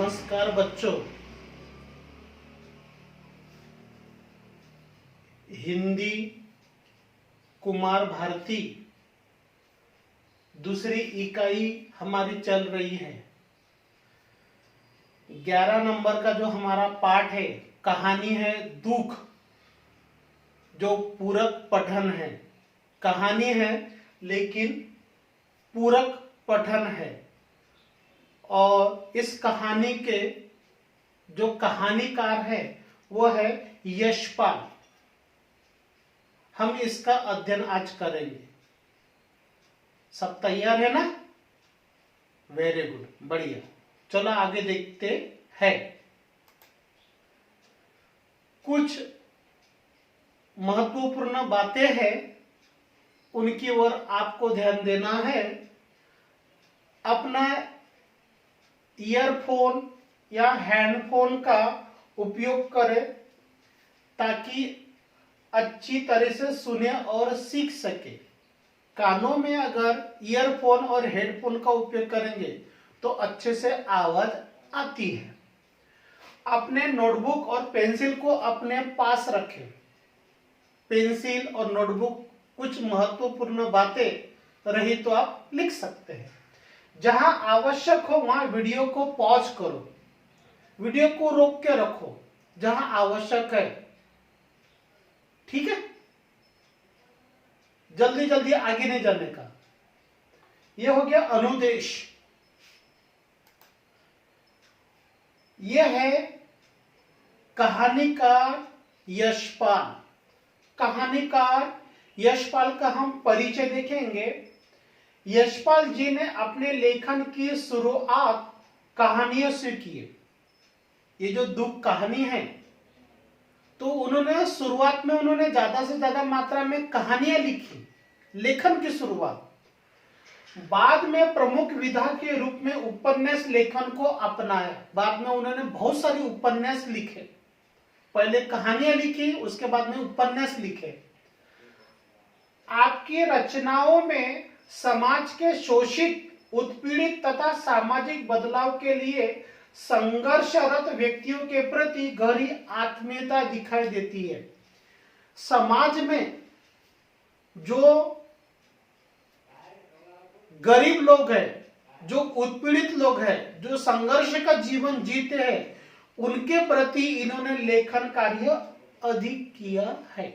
नमस्कार बच्चों। हिंदी कुमार भारती दूसरी इकाई हमारी चल रही है। 11 नंबर का जो हमारा पाठ है, कहानी है दुख, जो पूरक पठन है। कहानी है लेकिन पूरक पठन है। और इस कहानी के जो कहानीकार है वो है यशपाल। हम इसका अध्ययन आज करेंगे। सब तैयार है ना? वेरी गुड, बढ़िया। चलो आगे देखते हैं। कुछ महत्वपूर्ण बातें हैं, उनकी ओर आपको ध्यान देना है। अपना ईयरफोन या हैंडफोन का उपयोग करें ताकि अच्छी तरह से सुने और सीख सके। कानों में अगर ईयरफोन और हेडफोन का उपयोग करेंगे तो अच्छे से आवाज आती है। अपने नोटबुक और पेंसिल को अपने पास रखें। पेंसिल और नोटबुक कुछ महत्वपूर्ण बातें रही तो आप लिख सकते हैं। जहां आवश्यक हो वहां वीडियो को पॉज करो, वीडियो को रोक के रखो जहां आवश्यक है। ठीक है? जल्दी जल्दी आगे नहीं जाने का। यह हो गया अनुदेश। यह है कहानीकार यशपाल। कहानीकार यशपाल का हम परिचय देखेंगे। यशपाल जी ने अपने लेखन की शुरुआत कहानियों से की। ये जो दुख कहानी है तो उन्होंने शुरुआत में ज्यादा से ज्यादा मात्रा में कहानियां लिखी, लेखन की शुरुआत। बाद में प्रमुख विधा के रूप में उपन्यास लेखन को अपनाया। बाद में उन्होंने बहुत सारे उपन्यास लिखे। पहले कहानियां लिखी, उसके बाद में उपन्यास लिखे। आपकी रचनाओं में समाज के शोषित, उत्पीड़ित तथा सामाजिक बदलाव के लिए संघर्षरत व्यक्तियों के प्रति गहरी आत्मीयता दिखाई देती है। समाज में जो गरीब लोग हैं, जो उत्पीड़ित लोग हैं, जो संघर्ष का जीवन जीते हैं, उनके प्रति इन्होंने लेखन कार्य अधिक किया है।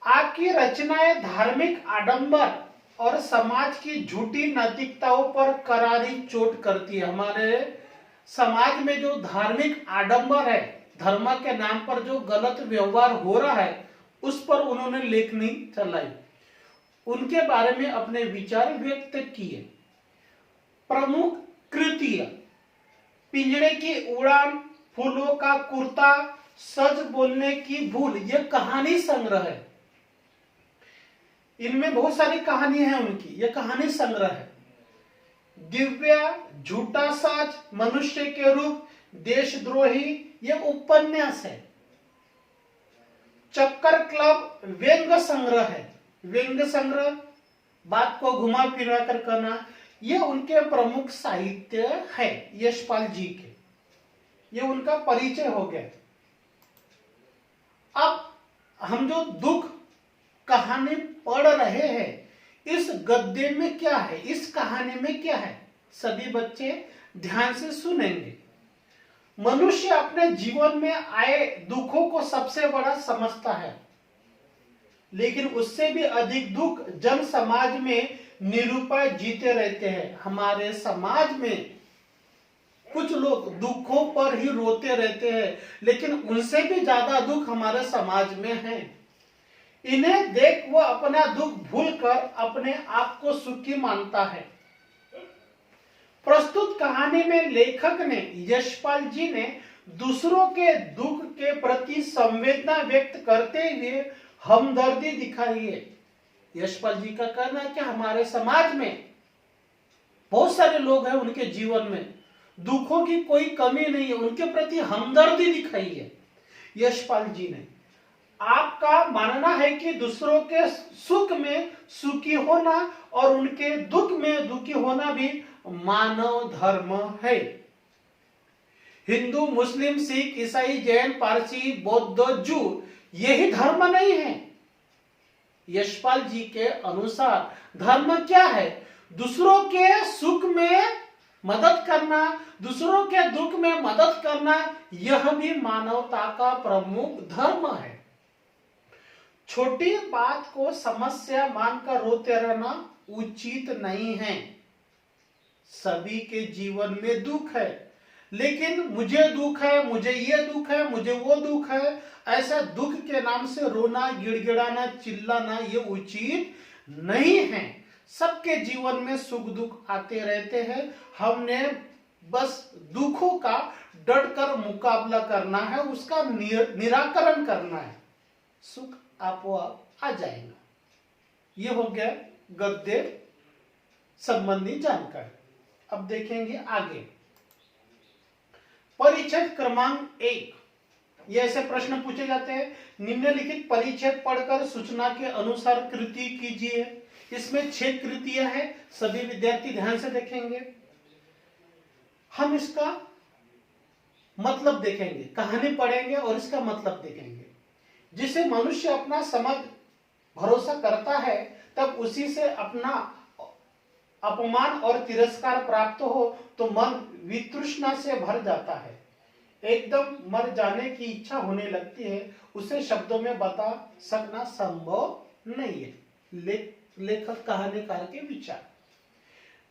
आपकी रचनाएं धार्मिक आडंबर और समाज की झूठी नैतिकताओं पर करारी चोट करती है। हमारे समाज में जो धार्मिक आडंबर है, धर्म के नाम पर जो गलत व्यवहार हो रहा है, उस पर उन्होंने लेखनी चलाई, उनके बारे में अपने विचार व्यक्त किए। प्रमुख कृतियां: पिंजड़े की उड़ान, फूलों का कुर्ता, सच बोलने की भूल, यह कहानी संग्रह है। इनमें बहुत सारी कहानियां हैं उनकी, यह कहानी संग्रह है। दिव्या, झूठा सच, मनुष्य के रूप, देशद्रोही, यह उपन्यास है। चक्कर क्लब व्यंग्य संग्रह है। व्यंग्य संग्रह, बात को घुमा फिरा कर कहना, यह उनके प्रमुख साहित्य है यशपाल जी के। यह उनका परिचय हो गया। अब हम जो दुख कहानी पढ़ रहे हैं, इस गद्य में क्या है, इस कहानी में क्या है, सभी बच्चे ध्यान से सुनेंगे। मनुष्य अपने जीवन में आए दुखों को सबसे बड़ा समझता है, लेकिन उससे भी अधिक दुख जन समाज में निरुपाय जीते रहते हैं। हमारे समाज में कुछ लोग दुखों पर ही रोते रहते हैं, लेकिन उनसे भी ज्यादा दुख हमारे समाज में है। इन्हें देख वह अपना दुख भूलकर अपने आप को सुखी मानता है। प्रस्तुत कहानी में लेखक ने, यशपाल जी ने, दूसरों के दुख के प्रति संवेदना व्यक्त करते हुए हमदर्दी दिखाई है। यशपाल जी का कहना है कि हमारे समाज में बहुत सारे लोग हैं, उनके जीवन में दुखों की कोई कमी नहीं है, उनके प्रति हमदर्दी दिखाई है यशपाल जी ने। आपका मानना है कि दूसरों के सुख में सुखी होना और उनके दुख में दुखी होना भी मानव धर्म है। हिंदू, मुस्लिम, सिख, ईसाई, जैन, पारसी, बौद्ध, जू, यही धर्म नहीं है। यशपाल जी के अनुसार धर्म क्या है? दूसरों के सुख में मदद करना, दूसरों के दुख में मदद करना, यह भी मानवता का प्रमुख धर्म है। छोटी बात को समस्या मानकर रोते रहना उचित नहीं है। सभी के जीवन में दुख है, लेकिन मुझे दुख है, मुझे ये दुख है, मुझे वो दुख है, ऐसा दुख के नाम से रोना, गिड़गिड़ाना, चिल्लाना ये उचित नहीं है। सबके जीवन में सुख दुख आते रहते हैं। हमने बस दुखों का डटकर मुकाबला करना है, उसका निराकरण करना है, सुख आपोआप आ जाएगा। ये हो गया गद्य संबंधी जानकारी। अब देखेंगे आगे परिच्छेद क्रमांक 1। ये ऐसे प्रश्न पूछे जाते हैं, निम्नलिखित परिच्छेद पढ़कर सूचना के अनुसार कृति कीजिए। इसमें 6 कृतियां हैं, सभी विद्यार्थी ध्यान से देखेंगे। हम इसका मतलब देखेंगे, कहानी पढ़ेंगे और इसका मतलब देखेंगे। जिसे मनुष्य अपना समझ भरोसा करता है, तब उसी से अपना अपमान और तिरस्कार प्राप्त हो तो मन वितृष्णा से भर जाता है, एकदम मर जाने की इच्छा होने लगती है। उसे शब्दों में बता सकना संभव नहीं है। लेखक कहानीकार के विचार।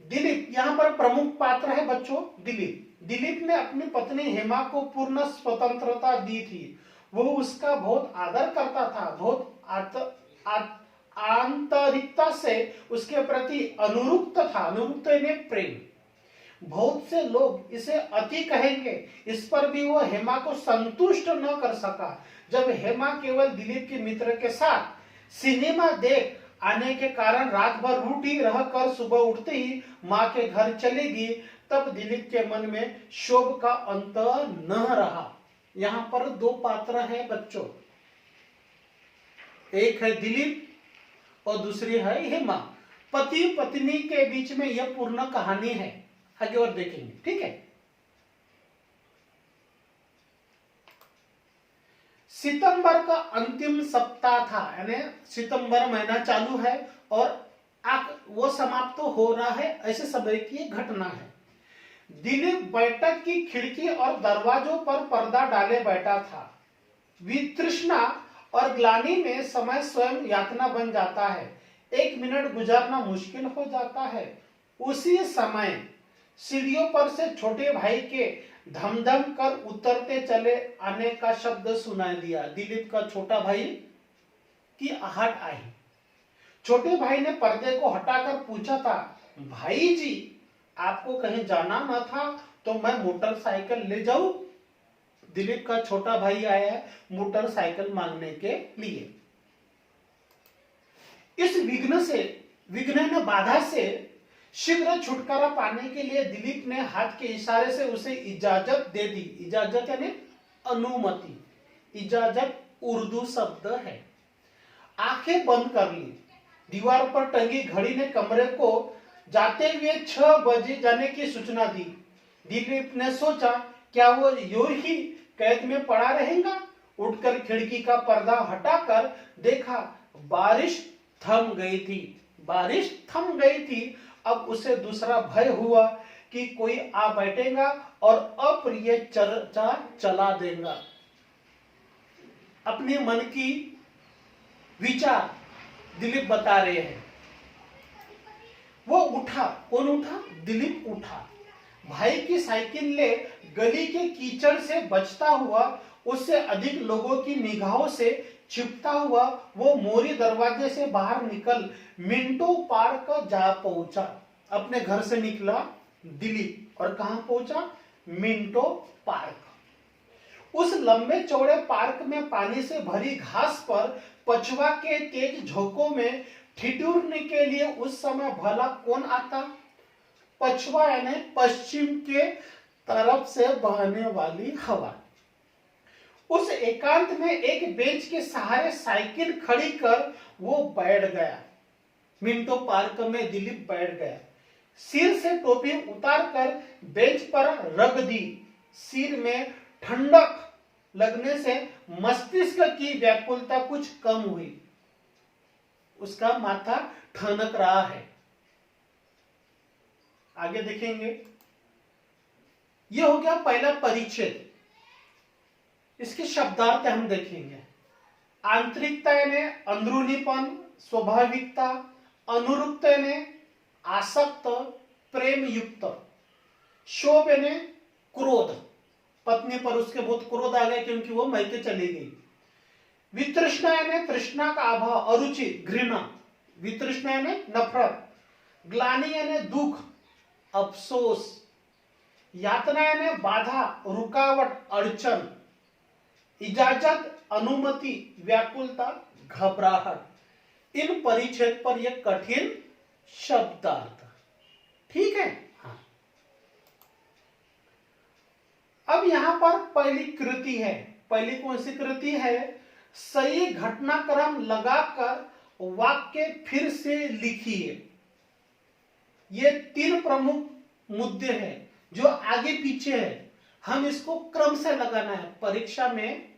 दिलीप यहाँ पर प्रमुख पात्र है बच्चों। दिलीप ने अपनी पत्नी हेमा को पूर्ण स्वतंत्रता दी थी। वो उसका बहुत आदर करता था, बहुत आंतरिकता से उसके प्रति अनुरुक्त था। अनुरुक्त यानी प्रेम। बहुत से लोग इसे अति कहेंगे, इस पर भी वो हेमा को संतुष्ट न कर सका। जब हेमा केवल दिलीप के मित्र के साथ सिनेमा देख आने के कारण रात भर रूठी रहकर सुबह उठते ही माँ के घर चलेगी, तब दिलीप के मन में क्षोभ का अंत न रहा। यहाँ पर 2 पात्र हैं बच्चों, एक है दिलीप और दूसरी है हेमा। पति पत्नी के बीच में यह पूर्ण कहानी है, आगे और देखेंगे, ठीक है। सितंबर का अंतिम सप्ताह था, यानी सितंबर महीना चालू है और वो समाप्त तो हो रहा है, ऐसे समय की घटना है। दिलीप बैठक की खिड़की और दरवाजों पर पर्दा डाले बैठा था। वितृष्णा और ग्लानि में समय स्वयं यातना बन जाता है। 1 मिनट गुजारना मुश्किल हो जाता है। उसी समय सीढ़ियों पर से छोटे भाई के धमधम कर उतरते चले आने का शब्द सुनाई दिया। दिलीप का छोटा भाई की आहट आई। छोटे भाई ने पर्दे को हटाकर पूछा था, भाई जी आपको कहीं जाना न था तो मैं मोटरसाइकिल ले जाऊं? दिलीप का छोटा भाई आया है मोटरसाइकिल मांगने के लिए। इस विघ्न बाधा से शीघ्र छुटकारा पाने के लिए दिलीप ने हाथ के इशारे से उसे इजाजत दे दी। इजाजत यानी अनुमति। इजाजत उर्दू शब्द है। आंखें बंद कर ली। दीवार पर टंगी घड़ी ने कमरे को जाते हुए 6 बजे जाने की सूचना दी। दिलीप ने सोचा, क्या वो यूं ही कैद में पड़ा रहेगा? उठकर खिड़की का पर्दा हटाकर देखा, बारिश थम गई थी। बारिश थम गई थी। अब उसे दूसरा भय हुआ कि कोई आ बैठेगा और अप्रिय चर्चा चला देगा। अपने मन की विचार दिलीप बता रहे हैं। वो उठा। कौन उठा? दिलीप उठा। भाई की साइकिल ले गली के कीचड़ से बचता हुआ, उससे अधिक लोगों की निगाहों से छिपता हुआ वो मोरी दरवाजे से बाहर निकल मिंटो पार्क जा पहुंचा। अपने घर से निकला दिलीप और कहां पहुंचा? Minto park. उस लंबे चौड़े पार्क में पानी से भरी घास पर पछुआ के तेज झोंकों में ठिठुरने के लिए उस समय भला कौन आता? पछुआ यानी पश्चिम के तरफ से बहने वाली हवा। उस एकांत में एक बेंच के सहारे साइकिल खड़ी कर वो बैठ गया। मिंटो पार्क में दिलीप बैठ गया। सिर से टोपी उतारकर बेंच पर रख दी। सिर में ठंडक लगने से मस्तिष्क की व्याकुलता कुछ कम हुई, उसका माथा ठनक रहा है। आगे देखेंगे, यह हो गया पहला परिच्छेद। इसके शब्दार्थ हम देखेंगे। आंतरिकता यानी अंदरूनीपन, स्वाभाविकता, अनुरूपता यानी आसक्त, प्रेम युक्त, क्षोभ यानी क्रोध, पत्नी पर उसके बहुत क्रोध आ गया क्योंकि वो मैके चली गई। वितृष्णा यानी तृष्णा का अभाव, अरुचि, घृणा, वितृष्णा यानी नफरत, ग्लानि यानी दुख, अफसोस, यातना यानी बाधा, रुकावट, अड़चन, इजाजत, अनुमति, व्याकुलता, घबराहट। इन परिच्छेद पर यह कठिन शब्दार्थ, ठीक है। हाँ, अब यहां पर पहली कृति है। पहली कौन सी कृति है? सही घटनाक्रम लगाकर वाक्य फिर से लिखिए। ये तीन प्रमुख मुद्दे हैं जो आगे पीछे है, हम इसको क्रम से लगाना है। परीक्षा में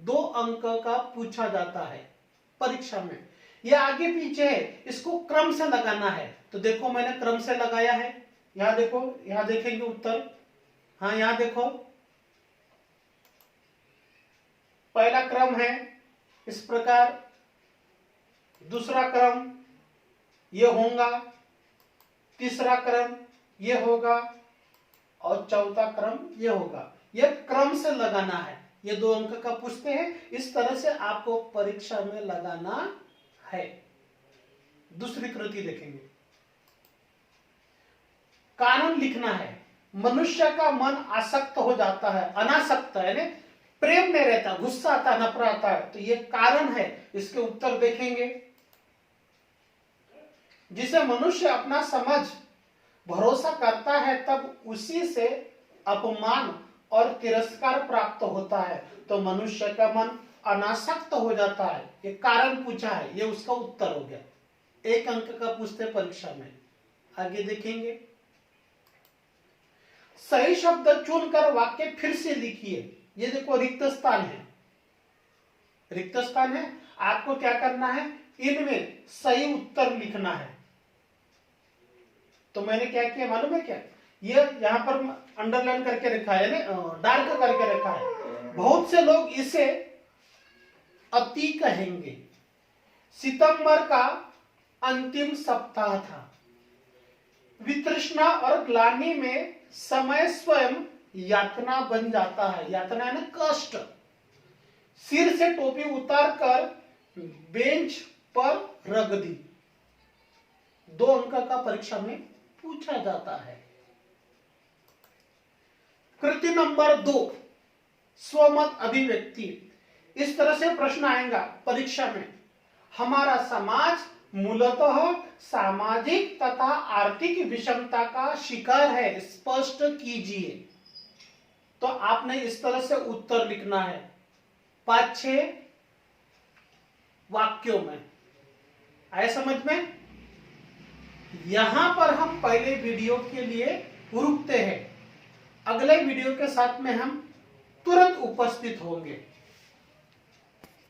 2 अंक का पूछा जाता है। परीक्षा में ये आगे पीछे है, इसको क्रम से लगाना है। तो देखो मैंने क्रम से लगाया है, यहां देखो, यहां देखेंगे उत्तर। हाँ, यहां देखो, पहला क्रम है इस प्रकार, दूसरा क्रम ये होगा, तीसरा क्रम ये होगा और चौथा क्रम ये होगा। ये क्रम से लगाना है। ये 2 अंक का पूछते हैं, इस तरह से आपको परीक्षा में लगाना है। दूसरी कृति देखेंगे, कारण लिखना है। मनुष्य का मन आसक्त हो जाता है, अनासक्त यानी प्रेम नहीं रहता, गुस्सा आता, नफरत आता है, तो ये कारण है। इसके उत्तर देखेंगे। जिसे मनुष्य अपना समझ भरोसा करता है तब उसी से अपमान और तिरस्कार प्राप्त होता है, तो मनुष्य का मन अनासक्त हो जाता है। ये कारण पूछा है, ये उसका उत्तर हो गया। 1 अंक का पूछते परीक्षा में। आगे देखेंगे, सही शब्द चुनकर वाक्य फिर से लिखिए। ये देखो रिक्त स्थान है, रिक्त स्थान है, आपको क्या करना है, इनमें सही उत्तर लिखना है। तो मैंने क्या किया मालूम है क्या, ये यहां पर अंडरलाइन करके रखा है, डार्क करके रखा है। बहुत से लोग इसे अति कहेंगे। सितंबर का अंतिम सप्ताह था। वितृष्णा और ग्लानि में समय स्वयं यातना बन जाता है। यातना है ना, कष्ट। सिर से टोपी उतारकर बेंच पर रख दी। 2 अंक का परीक्षा में पूछा जाता है। कृति नंबर 2, स्वमत अभिव्यक्ति। इस तरह से प्रश्न आएगा परीक्षा में। हमारा समाज मूलतः सामाजिक तथा आर्थिक विषमता का शिकार है, स्पष्ट कीजिए। तो आपने इस तरह से उत्तर लिखना है 5-6 वाक्यों में। आए समझ में? यहां पर हम पहले वीडियो के लिए रुकते हैं। अगले वीडियो के साथ में हम तुरंत उपस्थित होंगे।